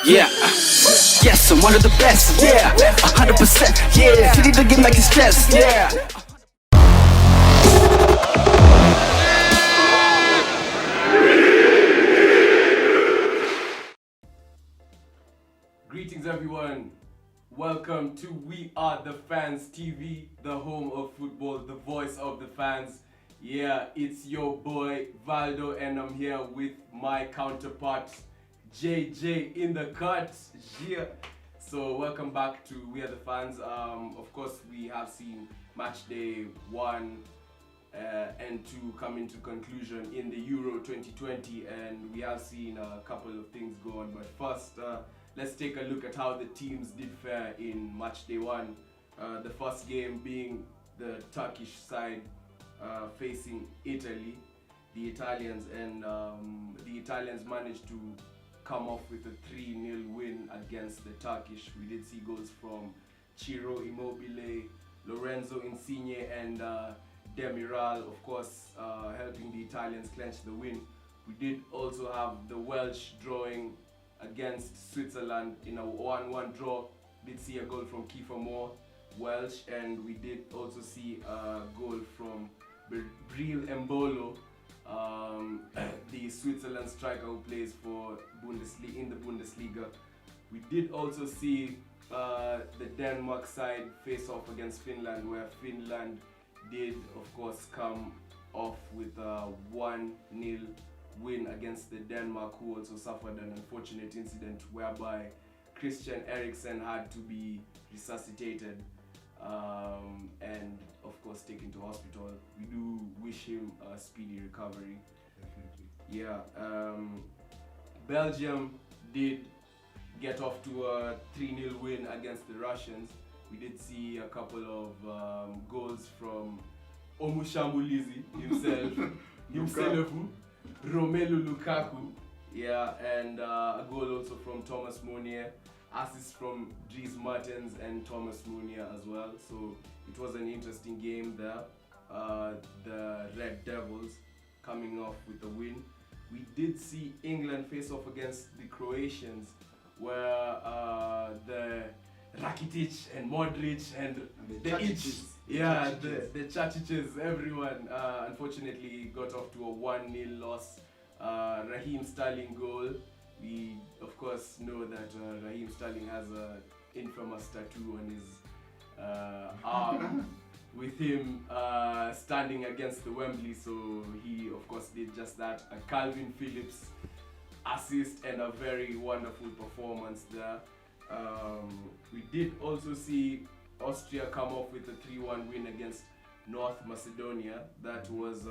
Yeah. Yes, I'm one of the best. Yeah. 100%. Yeah. City to get like his chest. Yeah. Greetings everyone, welcome to We Are The Fans TV, the home of football, the voice of the fans. Yeah, it's your boy Valdo and I'm here with my counterpart JJ in the cut. Yeah. So welcome back to We Are The Fans. Of course we have seen match day 1 and 2 come into conclusion in the Euro 2020 and we have seen a couple of things go on, but first let's take a look at how the teams did fare in match day 1. The first game being the Turkish side facing Italy, the Italians, and the Italians managed to come off with a 3-0 win against the Turkish. We did see goals from Ciro Immobile, Lorenzo Insigne, and Demiral, of course, helping the Italians clinch the win. We did also have the Welsh drawing against Switzerland in a 1-1 draw. Did see a goal from Kiefer Moore, Welsh, and we did also see a goal from Breel Embolo, the Switzerland striker who plays for in the Bundesliga. We did also see the Denmark side face off against Finland, where Finland did of course come off with a 1-0 win against the Denmark, who also suffered an unfortunate incident whereby Christian Eriksen had to be resuscitated and of course taken to hospital. We do wish him a speedy recovery. Definitely. Yeah. Belgium did get off to a 3-0 win against the Russians. We did see a couple of goals from Omushambulizi himself, Romelu Lukaku, yeah, and a goal also from Thomas Meunier, assist from Dries Mertens and Thomas Meunier as well. So it was an interesting game there. The Red Devils coming off with a win. We did see England face off against the Croatians, where the Rakitic and Modric and the Chachic's, everyone unfortunately got off to a 1-0 loss. Raheem Sterling goal. We of course know that Raheem Sterling has an infamous tattoo on his arm with him standing against the Wembley, so he of course did just that. A Calvin Phillips assist and a very wonderful performance there. We did also see Austria come off with a 3-1 win against North Macedonia. That was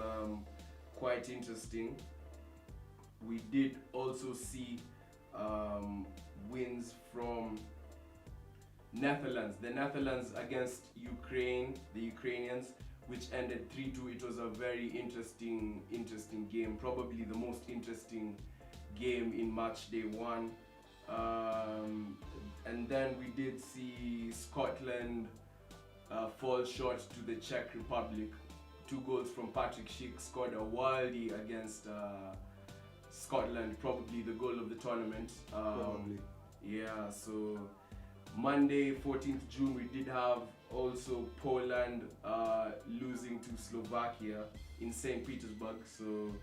quite interesting. We did also see wins from Netherlands. The Netherlands against Ukraine, the Ukrainians, which ended 3-2. It was a very interesting game, probably the most interesting game in match day 1. And then we did see Scotland fall short to the Czech Republic. 2 goals from Patrick Schick scored a worldie against Scotland, probably the goal of the tournament. Probably. Yeah, so Monday 14th June we did have also Poland losing to Slovakia in St. Petersburg, so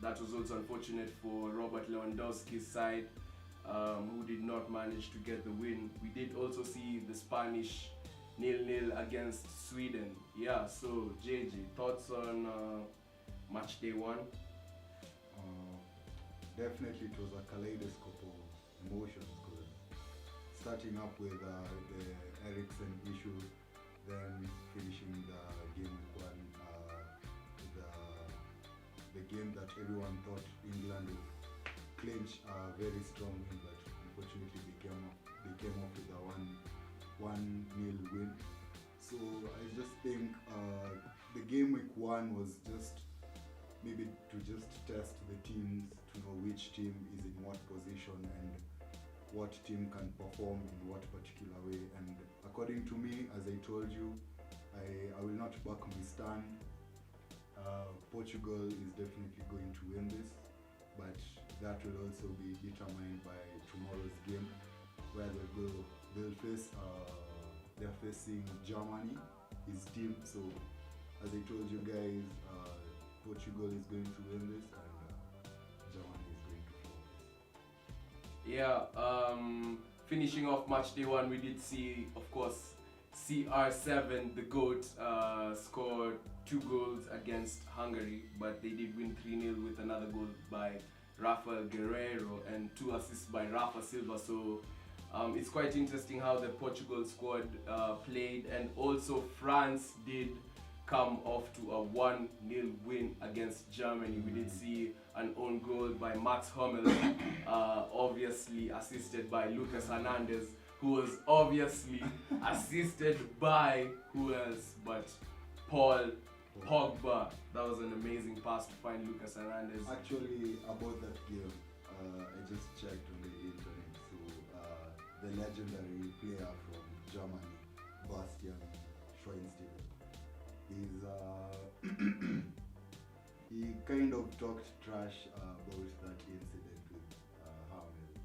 that was also unfortunate for Robert Lewandowski's side, who did not manage to get the win. We did also see the Spanish 0-0 against Sweden. Yeah, so JJ, thoughts on match day 1? Definitely it was a kaleidoscope of emotions, because starting up with the Eriksen issue, then finishing the game with the game that everyone thought England would clinch a very strong win, but unfortunately they came off with a 1-0 win. So I just think the game week 1 was just maybe to just test the teams, to know which team is in what position and what team can perform in what particular way. And according to me, as I told you, I will not back my stand. Portugal is definitely going to win this, but that will also be determined by tomorrow's game, where they'll face they're facing Germany, his team. So as I told you guys, Portugal is going to win this, and Germany is going to fall this. Yeah, finishing off match day 1, we did see, of course, CR7, the GOAT, scored 2 goals against Hungary, but they did win 3-0 with another goal by Rafael Guerreiro and 2 assists by Rafa Silva. So it's quite interesting how the Portugal squad played, and also France did come off to a 1-0 win against Germany. We did see an own goal by Max Hummels, obviously assisted by Lucas Hernandez, who was obviously assisted by who else but Paul Pogba. That was an amazing pass to find Lucas Hernandez. Actually, about that game, I just checked on the internet. So the legendary player from Germany, Bastian Schweinsteiger, he kind of talked trash about that incident with Hummels.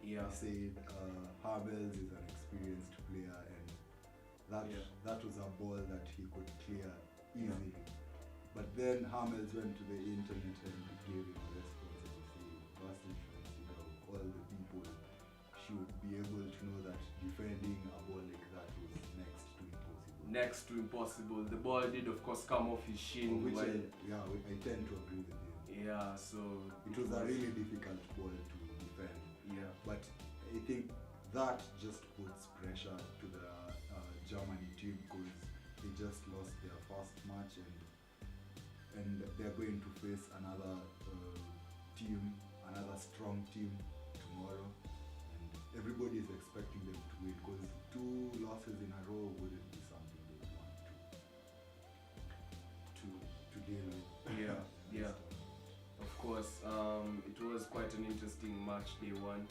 Yeah. He said Hummels is an experienced player, and that was a ball that he could clear easily. But then Hummels went to the internet and gave him a response, and he said, Bastian Schweinsteiger, of all the people, should be able to know that defending a ball like that was next to impossible. Next to impossible. The ball did, of course, come off his shin. Which I tend to agree with him. Yeah, so it was a really difficult ball to defend. Yeah. But I think that just puts pressure to the Germany team, because they just lost their first match, and they're going to face another another strong team tomorrow, and everybody is expecting them to win, because 2 losses in a row wouldn't be something they want to deal with. Yeah. Of course, it was quite an interesting match day 1.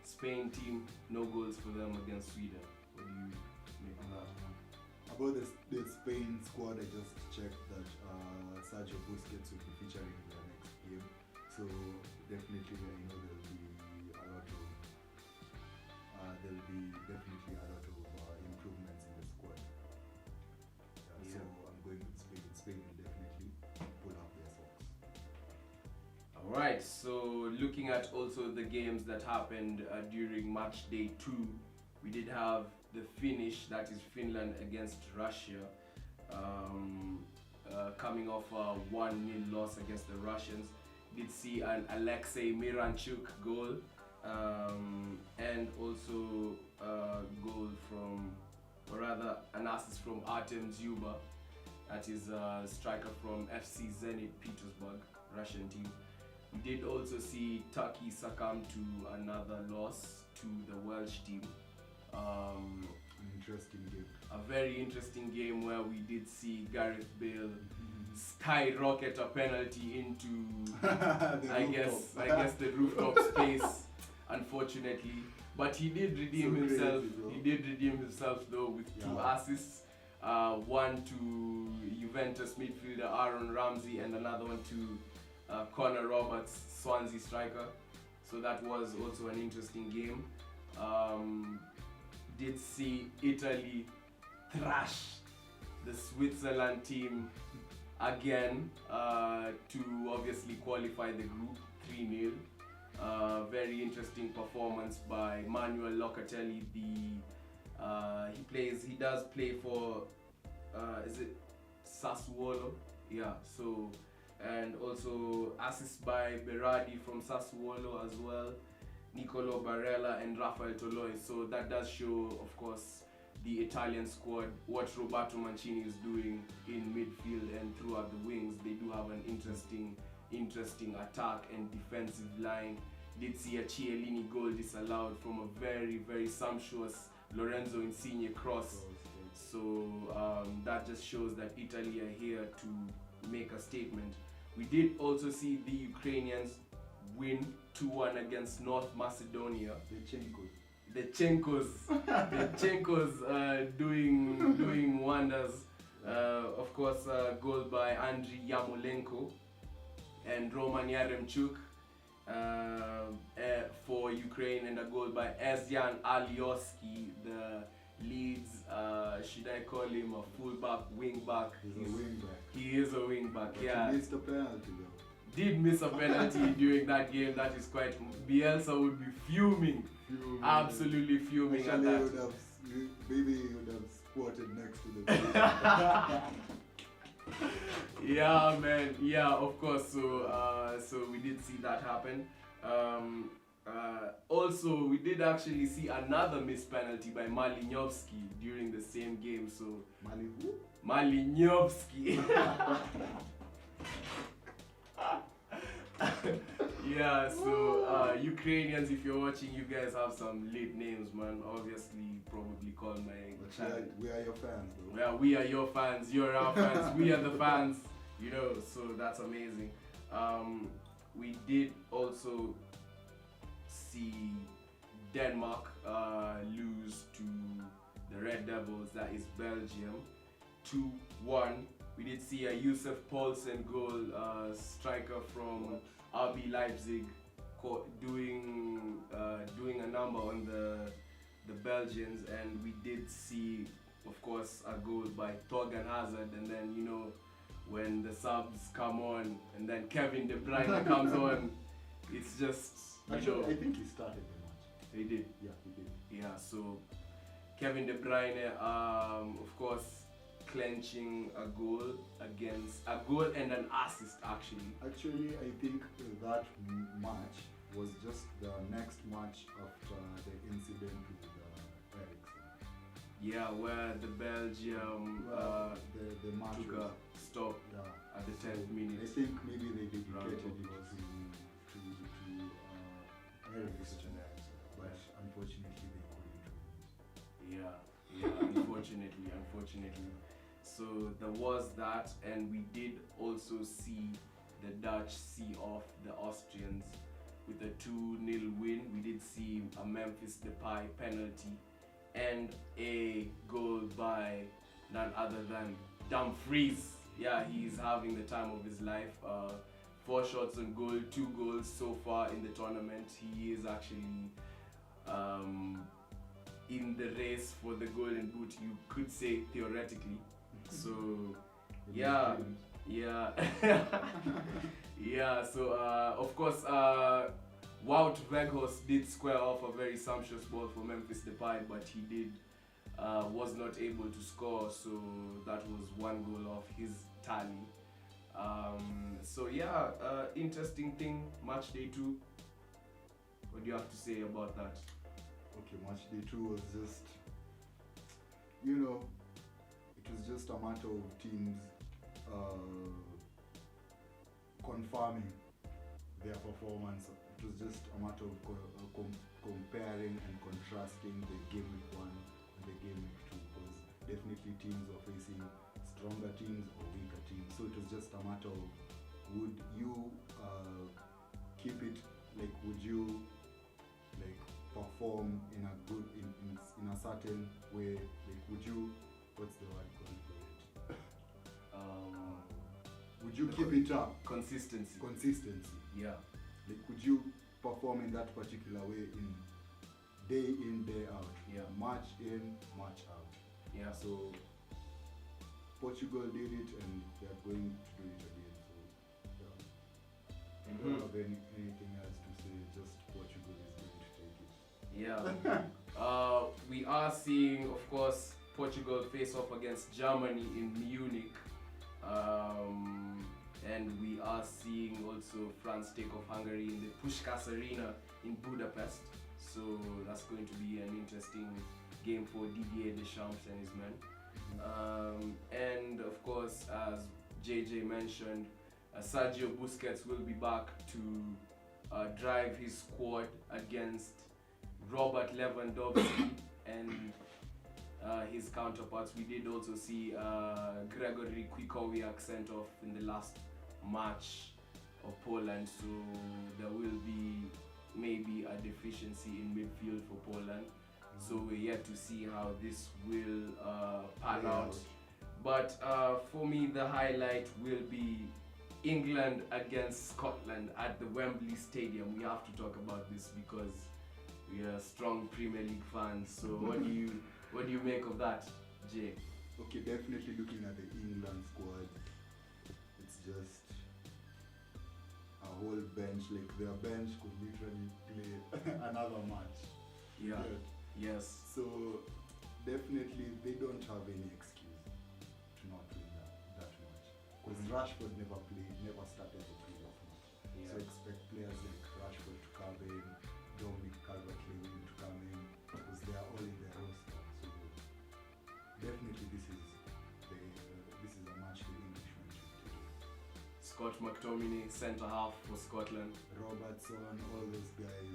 Spain team, no goals for them against Sweden. What do you make of that? About the Spain squad, I just checked that Sergio Busquets will be featuring in their next game. So definitely, I know there'll be definitely a lot of improvements in the squad. So I'm going with Spain. Spain will definitely pull up their socks. Alright, so looking at also the games that happened during match day 2, we did have the finish, that is Finland against Russia, coming off a 1-0 loss against the Russians. Did see an Alexei Miranchuk goal, and also a goal from, or rather an assist from Artem Zyuba, that is a striker from FC Zenit Petersburg, Russian team. We did also see Turkey succumb to another loss to the Welsh team. An interesting game. A very interesting game where we did see Gareth Bale skyrocket a penalty into I guess the rooftop space, unfortunately. But he did redeem himself. He did redeem himself though with 2 assists. One to Juventus midfielder Aaron Ramsey, and another one to Connor Roberts, Swansea striker. So that was also an interesting game. Did see Italy thrash the Switzerland team again to obviously qualify the group 3-0. Very interesting performance by Manuel Locatelli. He does play for is it Sassuolo? Yeah. So, and also assists by Berardi from Sassuolo as well, Nicolo Barella and Rafael Toloi. So that does show, of course, the Italian squad, what Roberto Mancini is doing in midfield and throughout the wings. They do have an interesting attack and defensive line. Did see a Chiellini goal disallowed from a very, very sumptuous Lorenzo Insigne cross. So that just shows that Italy are here to make a statement. We did also see the Ukrainians win 2-1 against North Macedonia. The Chenkos doing wonders. Of course, goal by Andriy Yarmolenko and Roman Yaremchuk. for Ukraine, and a goal by Ezyan Alioski, the Leeds, should I call him a fullback, wingback? He's a wingback. He is a wingback, But yeah. he missed a penalty though. Did miss a penalty during that game. That is quite. Bielsa would be fuming, absolutely fuming at Actually, that. maybe he would have squatted next to the Yeah, man. Yeah, of course. So we did see that happen. Also, we did actually see another missed penalty by Malinovsky during the same game. So Mali who? Malinovsky. Yeah, so Ukrainians, if you're watching, you guys have some lit names, man. Obviously, probably call my But child. we are your fans though. Yeah, we are your fans, you're our fans, we are the fans, you know, so that's amazing. We did also see Denmark lose to the Red Devils, that is Belgium, 2-1. We did see a Yusuf Poulsen goal, striker from RB Leipzig, doing a number on the Belgians, and we did see, of course, a goal by Torgan Hazard, and then, you know, when the subs come on and then Kevin De Bruyne comes on, it's just, you Actually, know, I think he started the match. he did. Yeah, he did. Yeah, so Kevin De Bruyne, of course, clenching a goal and an assist actually. Actually, I think that match was just the next match after the incident with Eriksen. Yeah, where the Belgium The match took a was, stop yeah. at the So 10th minute. I think maybe they Round of dedicated it applause. to Eriksen, but unfortunately they couldn't win. Yeah, unfortunately. So there was that, and we did also see the Dutch see off the Austrians with a 2-0 win. We did see a Memphis Depay penalty and a goal by none other than Dumfries. Yeah, he's having the time of his life. 4 shots on goal, 2 goals so far in the tournament. He is actually in the race for the Golden Boot, you could say, theoretically. So yeah, yeah. So of course, Wout Weghorst did square off a very sumptuous ball for Memphis Depay, but he was not able to score. So that was 1 goal off his tally. So yeah, interesting thing. Match day 2. What do you have to say about that? Okay, match day 2 was just, you know, it was just a matter of teams confirming their performance. It was just a matter of comparing and contrasting the game week 1 and the game week 2, because definitely teams were facing stronger teams or weaker teams. So it was just a matter of, would you keep it, like, would you like perform in a good in a certain way, like would you, what's the word called for it, would you keep it up, Consistency. yeah, Yeah. like would you perform in that particular way in day out, Yeah. match in, match out? Yeah. So Portugal did it and they are going to do it again, so yeah. I don't have anything else to say, just Portugal is going to take it. Yeah. We are seeing, of course, Portugal face off against Germany in Munich. And we are seeing also France take off Hungary in the Puskás Arena in Budapest. So that's going to be an interesting game for Didier Deschamps and his men. And of course, as JJ mentioned, Sergio Busquets will be back to drive his squad against Robert Lewandowski and his counterparts. We did also see Gregory Kuikowiak sent off in the last match of Poland, so there will be maybe a deficiency in midfield for Poland. So we're yet to see how this will pan out. But for me, the highlight will be England against Scotland at the Wembley Stadium. We have to talk about this because we are strong Premier League fans. So what do you make of that, Jay? Okay, definitely looking at the England squad, it's just a whole bench. Like their bench could literally play another match. Yeah. Yes. So definitely they don't have any excuse to not win that match. Because Rashford never started the previous match. Yeah. So expect players like Rashford to come in, Dominic Calvert-Lewin to come in, because they are all in their roster. So definitely this is a match the Englishmen should take. Scott McTominay, centre half for Scotland. Robertson, all those guys,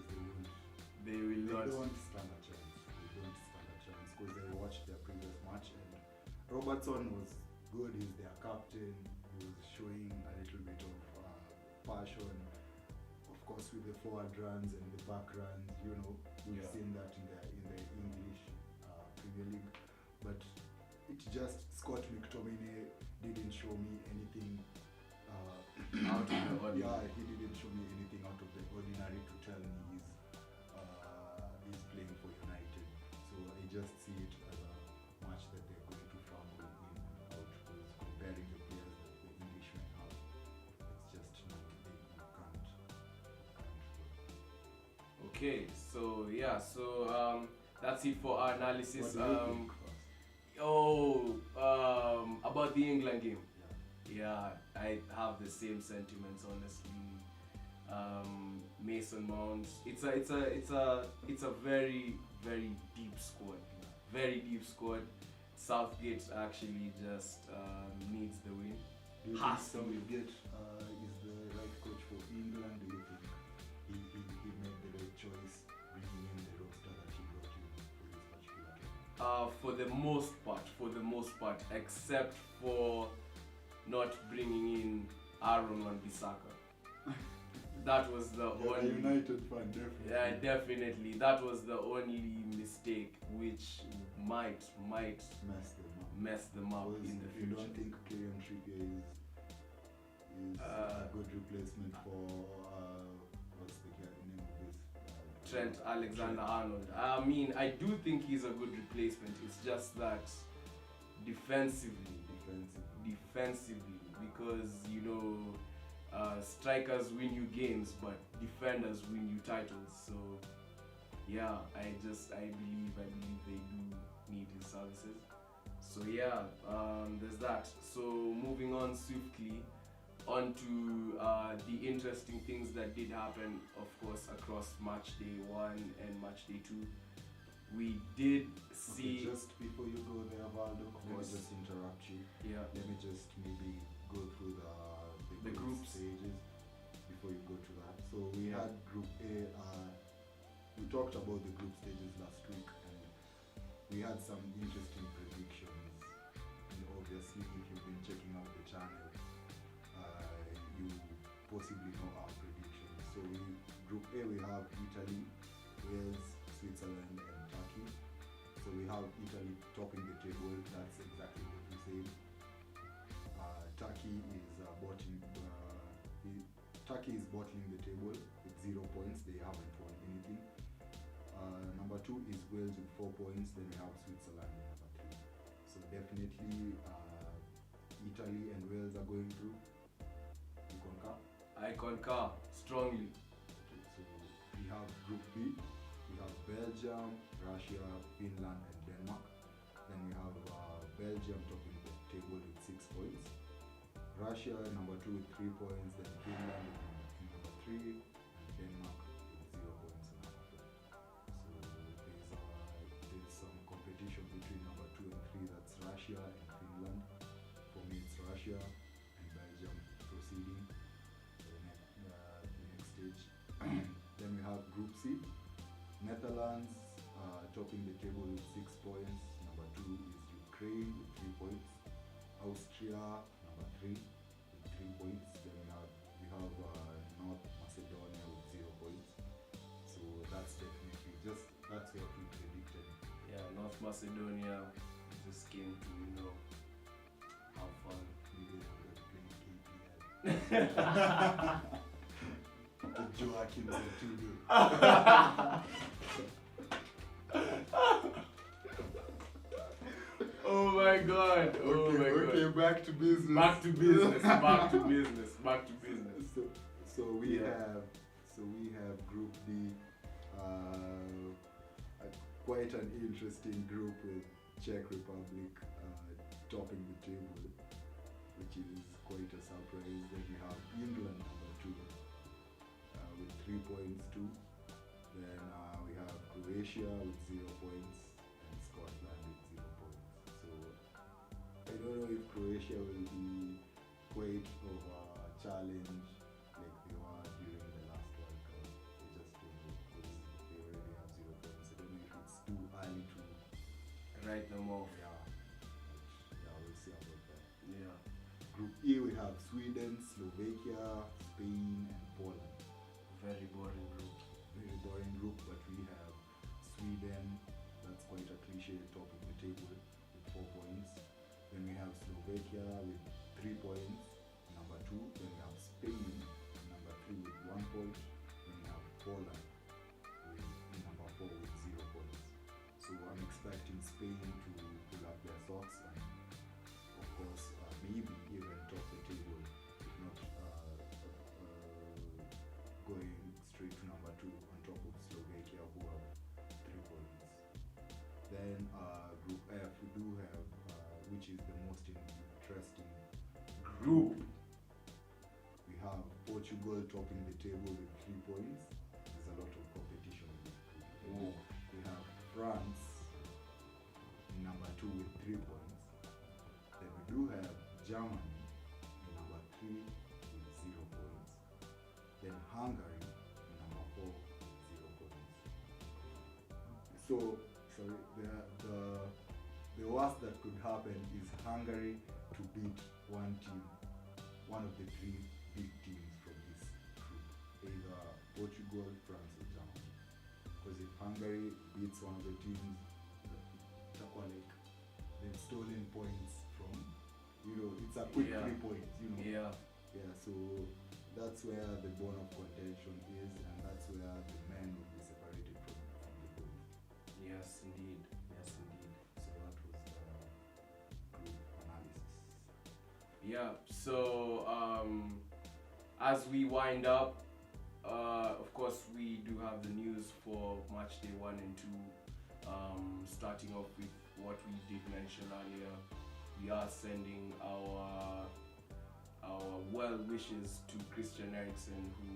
They will not. don't stand a chance. They don't stand a chance because they watched their previous match and Robertson was good. He's their captain. He was showing a little bit of passion. Of course, with the forward runs and the back runs, we've seen that in the English Premier League. But it just Scott McTominay didn't show me anything Out of the ordinary. Yeah, he didn't show me anything out of the ordinary to tell me he's playing for United. So I just see it as a match that they're going to fumble in and out because comparing the players that the Englishmen have, it's just can't. Okay, so yeah, that's it for our analysis. What do you think first? About the England game. Yeah. Yeah, I have the same sentiments, honestly. Mason Mount. It's a very deep squad. Very deep squad. Southgate actually just needs the win. Do you Has think to win. Southgate is the right coach for England? Do you think he made the right choice bringing in the roster that he brought in for this particular game? For the most part, except for not bringing in Aaron Wan-Bissaka. That was the You're a only. United fan, definitely. Yeah, definitely. That was the only mistake which might Mess them up. mess them up Because in the you future. don't think Kieran Trippier is a good replacement for what's the name of this? Trent Alexander-Arnold. I mean, I do think he's a good replacement. It's just that defensively, because strikers win you games, but defenders win you titles. So yeah, I believe they do need his services. So yeah, there's that. So moving on swiftly onto the interesting things that did happen, of course, across match day 1 and match day 2. We did see. Okay, just before you go there, Valdo, let me course. just interrupt you. Yeah. Let me just maybe go through the group group stages before you go to that. So we Yeah. had Group A. We talked about the group stages last week, and we had some interesting predictions. And obviously, if you've been checking out the channel, you possibly know our predictions. So Group A, we have Italy, Wales, Switzerland, and Turkey. So we have Italy topping the table. That's exactly what we said. Turkey is bottling the table with 0 points. They haven't won anything. Number 2 is Wales with 4 points. Then we have Switzerland in number 3. So definitely Italy and Wales are going through. You concur? I concur strongly. Okay, so we have Group B. We have Belgium, Russia, Finland, and Denmark. Then we have Belgium topping the table with 6 points. Russia number 2 with 3 points. Then Finland in number 3, and Denmark with 0 points in number 4. So there's some competition between number 2 and 3. That's Russia and Finland. For me, it's Russia and Belgium proceeding to the next stage. Then we have Group C. Netherlands topping the table with 6 points. Number 2 is Ukraine with 3 points. Austria number 3 with 3 points. Then we have North Macedonia with 0 points. So that's definitely that's what we predicted. Yeah, North Macedonia just came to have fun. We did playing KPL. The Joachim Zetulu. Oh my god. Oh my Okay, god. back to business. Back to business. Back to business. Back to business. So we Yeah. have Group D, quite an interesting group with Czech Republic topping the table, which is quite a surprise. Then we have England number 2 with 3 points too. Then we have Croatia with 0 points and Scotland with 0 points. So I don't know if Croatia will be quite of a challenge like they were during the last World Cup. I just don't know because they already have 0 points. I don't know if it's too early to Write them off. yeah, we'll see about that. Yeah. Group E we have Sweden, Slovakia, Spain and Poland. Very boring group. Very boring group, but we have Sweden, that's quite a cliche, top of the table with 4 points. Then we have Slovakia with 3 points, number 2. Then we have Spain, number 3 with 1 point. Then we have Poland with number 4 with 0 points. So I'm expecting Spain to pull up their socks and of course maybe even top the table, if not going straight to number 2 on top of Slovakia who have 3 points. Then Group F we do have, which is the most interesting Group. We have Portugal topping the table with 3 points. There's a lot of competition in this group. Oh. We have France number 2 with 3 points. Then we do have Germany number 3 with 0 points. Then Hungary number 4 with 0 points. So sorry, the worst that could happen is Hungary to beat one of the 3 big teams from this group, either Portugal, France or Germany. Because if Hungary beats one of the teams, like they've stolen points from, it's a quick 3 points, Yeah. Yeah, so that's where the bone of contention is, and that's where the men will be separated from the women. Yes, indeed. Yes, indeed. So that was the group analysis. Yeah. So as we wind up, of course we do have the news for match day 1 and 2. Starting off with what we did mention earlier, we are sending our well wishes to Christian Eriksen, who,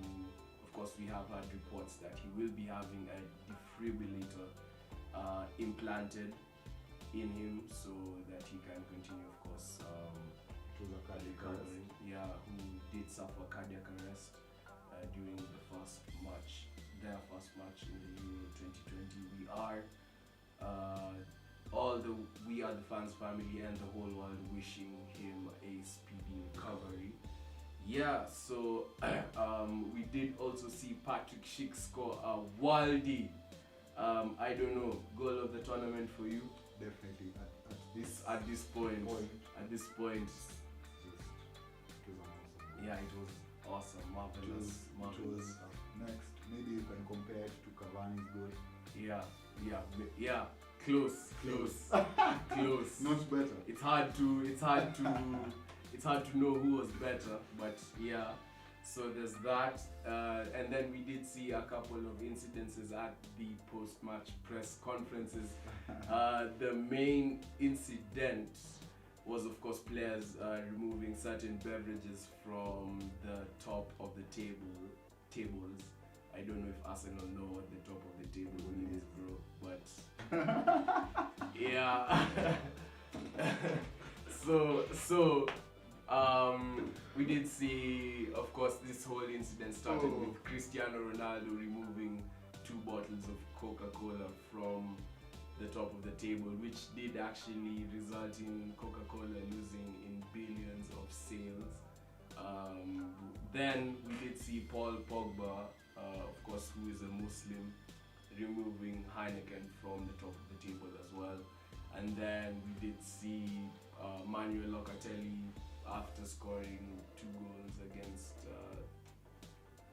of course, we have had reports that he will be having a defibrillator implanted in him so that he can continue, of course, It was a cardiac arrest. recovering. Yeah, who did suffer cardiac arrest during the first match, their first match in the Euro 2020. We are the fans family and the whole world wishing him a speedy recovery. Yeah, so we did also see Patrick Schick score a worldie. I don't know, goal of the tournament for you Definitely at this point. At this point, it was awesome. yeah, it was awesome, marvelous. It was next. Maybe you can compare it to Cavani's goal. Yeah. Close. Not better. It's hard to know who was better, but yeah. So there's that, and then we did see a couple of incidences at the post-match press conferences. The main incident was, of course, players removing certain beverages from the top of the tables. I don't know if Arsenal know what the top of the table is, bro, but yeah. So we did see, of course, this whole incident started with Cristiano Ronaldo removing 2 bottles of Coca-Cola from the top of the table, which did actually result in Coca-Cola losing in billions of sales. Then we did see Paul Pogba, of course, who is a Muslim, removing Heineken from the top of the table as well. And then we did see Manuel Locatelli after scoring 2 goals against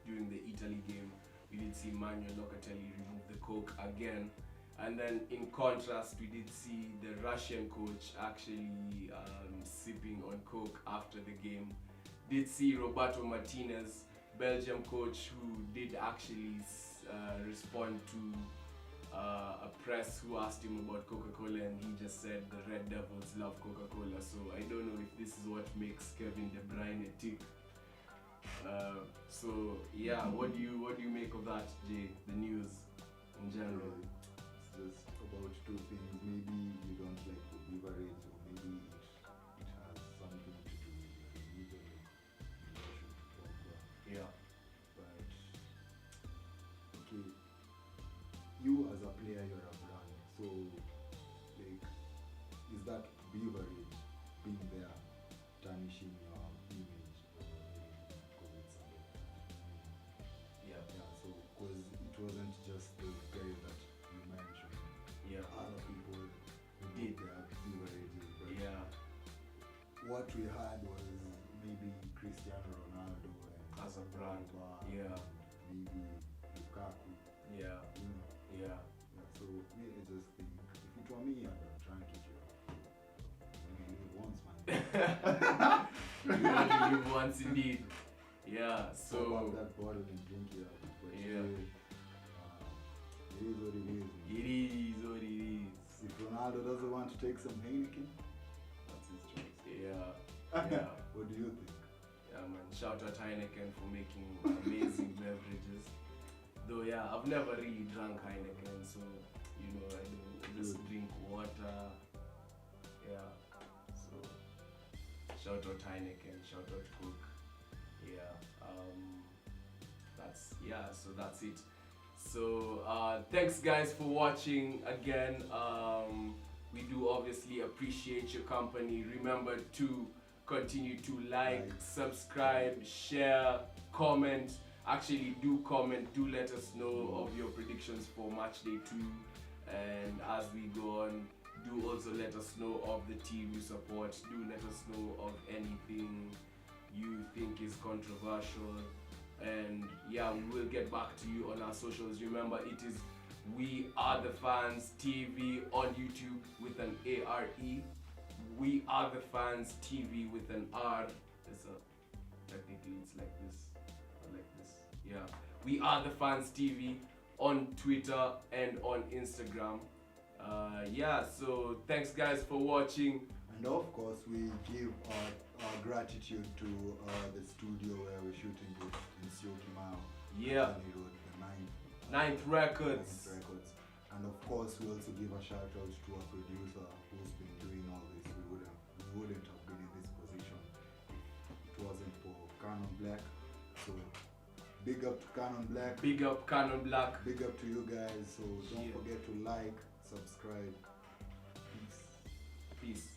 during the Italy game. We did see Manuel Locatelli remove the coke again. And then in contrast, we did see the Russian coach actually sipping on coke after the game. Did see Roberto Martinez, Belgium coach, who did actually respond to a press who asked him about Coca-Cola, and he just said the Red Devils love Coca-Cola. So I don't know if this is what makes Kevin De Bruyne tick. So yeah, what do you make of that, Jay? The news in general. It's just about 2 things. Maybe you don't like the beverage, or maybe it has something to do with your religion, in relation to Pogba. Yeah. But okay, you as a player, you're a brand. So like, is that beverage being there tarnishing your image, or maybe because it's something? Yeah. Yeah. So because it wasn't just the guy that you mentioned. Yeah. Other people Did. did their beverages, but Yeah. what we had was maybe Cristiano Ronaldo and As a brand. Pogba Yeah. and maybe Lukaku. Yeah. You know. Yeah. Yeah, so me, I just think if it were me, I'd have drank it. You live once, man. You only live once indeed. Yeah. Pop So up that bottle and drink it up. But Yeah. it is what it is. Man. it is what it is. If Ronaldo doesn't want to take some Heineken, that's his choice. Yeah. Yeah. What do you think? Yeah, man. Shout out Heineken for making amazing beverages. Though, yeah, I've never really drunk Heineken, so I don't just Good. drink water. Yeah. So shout out Heineken, shout out Coke. Yeah. So that's it. So thanks guys for watching again. We do obviously appreciate your company. Remember to continue to like, subscribe, share, comment. Actually do comment, do let us know of your predictions for match day 2, and as we go on, do also let us know of the team you support. Do let us know of anything you think is controversial, and yeah, we will get back to you on our socials. Remember, it is We Are The Fans TV on YouTube with an ARE. We Are The Fans TV with an R. Technically it's like this or like this. Yeah. We Are The Fans TV on Twitter and on Instagram. Yeah, so thanks guys for watching. And of course, we give our gratitude to the studio where we're shooting this in Syokimau. Yeah. Road, the Ninth Records. Ninth Records. And of course, we also give a shout out to our producer who's been doing all this. We wouldn't have been in this position if it wasn't for Canon Black. So big up to Canon Black. Big up Canon Black. Big up to you guys. So don't Yeah. forget to like, subscribe. Peace. Peace.